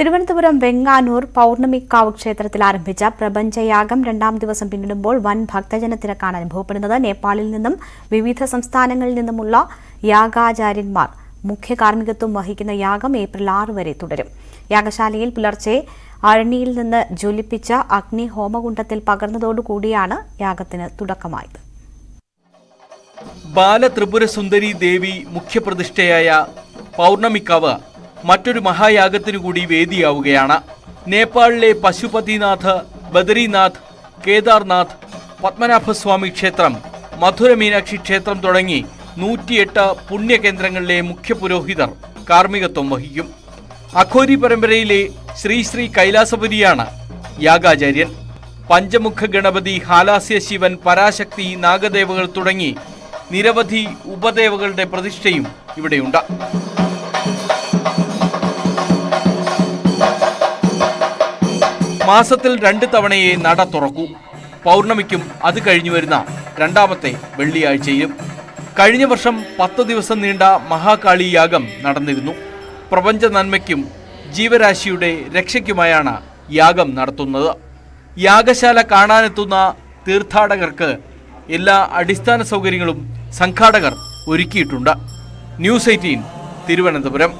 തിരുവനന്തപുരം വെങ്ങാനൂർ പൗർണമിക്കാവ് ക്ഷേത്രത്തിൽ ആരംഭിച്ച പ്രപഞ്ചയാഗം രണ്ടാം ദിവസം പിന്നിടുമ്പോൾ വൻ ഭക്തജന തിരക്കാണ് അനുഭവപ്പെടുന്നത്. നേപ്പാളിൽ നിന്നും വിവിധ സംസ്ഥാനങ്ങളിൽ നിന്നുമുള്ള യാഗാചാര്യന്മാർ മുഖ്യ കാർമ്മികത്വം വഹിക്കുന്ന യാഗം ഏപ്രിൽ 6 വരെ തുടരും. യാഗശാലയിൽ പുലർച്ചെ അഴണിയിൽ നിന്ന് ജ്വലിപ്പിച്ച അഗ്നി ഹോമകുണ്ഡത്തിൽ പകർന്നതോടുകൂടിയാണ് യാഗത്തിന് തുടക്കമായത്. ബാലത്രിപുരസുന്ദരി ദേവി മുഖ്യപ്രതിഷ്ഠയായ പൗർണമിക്കാവ് മറ്റൊരു മഹായാഗത്തിനു കൂടി വേദിയാവുകയാണ്. നേപ്പാളിലെ പശുപതിനാഥ്, ബദരിനാഥ്, കേദാർനാഥ്, പത്മനാഭസ്വാമി ക്ഷേത്രം, മധുര മീനാക്ഷി ക്ഷേത്രം തുടങ്ങി 108 പുണ്യകേന്ദ്രങ്ങളിലെ മുഖ്യ പുരോഹിതർ കാർമ്മികത്വം വഹിക്കും. അഘോരി പരമ്പരയിലെ ശ്രീ ശ്രീ കൈലാസപുരിയാണ് യാഗാചാര്യൻ. പഞ്ചമുഖ ഗണപതി, ഹാലാസ്യ ശിവൻ, പരാശക്തി, നാഗദേവകൾ തുടങ്ങി നിരവധി ഉപദേവകളുടെ പ്രതിഷ്ഠയും ഇവിടെയുണ്ട്. മാസത്തിൽ 2 തവണയെ നട തുറക്കൂ. പൗർണമിക്കും അത് കഴിഞ്ഞു വരുന്ന രണ്ടാമത്തെ വെള്ളിയാഴ്ചയിലും. കഴിഞ്ഞ വർഷം 10 ദിവസം നീണ്ട മഹാകാളി യാഗം നടന്നിരുന്നു. പ്രപഞ്ച നന്മയ്ക്കും ജീവരാശിയുടെ രക്ഷയ്ക്കുമായാണ് യാഗം നടത്തുന്നത്. യാഗശാല കാണാനെത്തുന്ന തീർത്ഥാടകർക്ക് എല്ലാ അടിസ്ഥാന സൗകര്യങ്ങളും സംഘാടകർ ഒരുക്കിയിട്ടുണ്ട്. ന്യൂസ് 18 തിരുവനന്തപുരം.